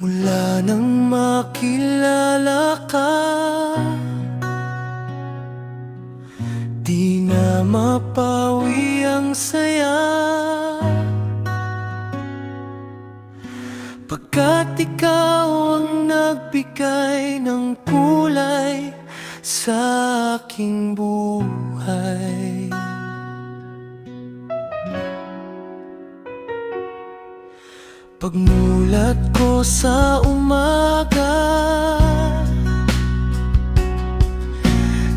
Mula nang makilala ka, di na mapawi ang saya, pagkat ikaw ang nagbigay ng kulay sa aking buhay. Pagmulat ko sa umaga,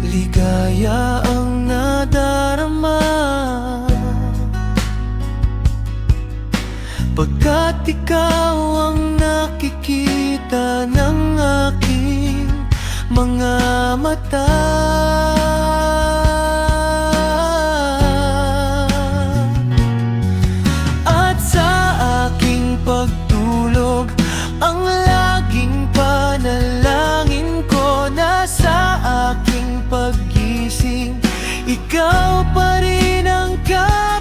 ligaya ang nadarama, pagkat ikaw ang nakikita ng aking mga mata. At sa aking pagtulog, ang laging panalangin ko na sa aking paggising, ikaw pa rin ang kapiling.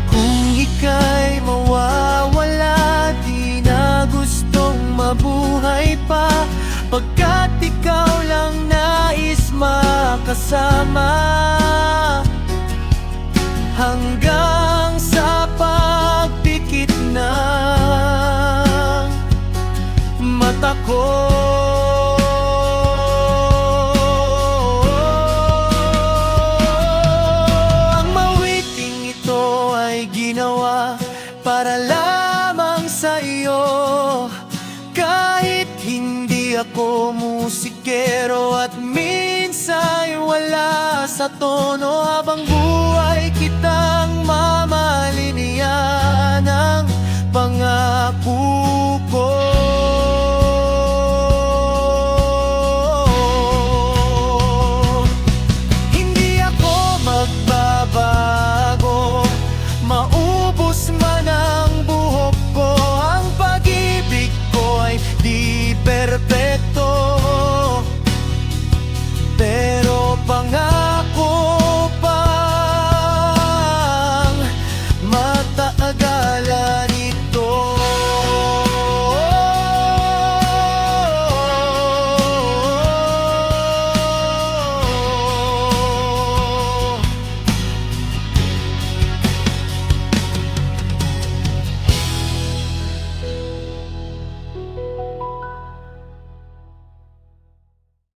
Kung ika'y mawawala, di na gustong mabuhay pa, pagkat ikaw lang nais makasama, hanggang sa pagpikit ng mata ko. Ang mawiting ito ay ginawa para lamang sa iyo, kahit hindi ako musikero at minsa'y wala sa tono habang buhay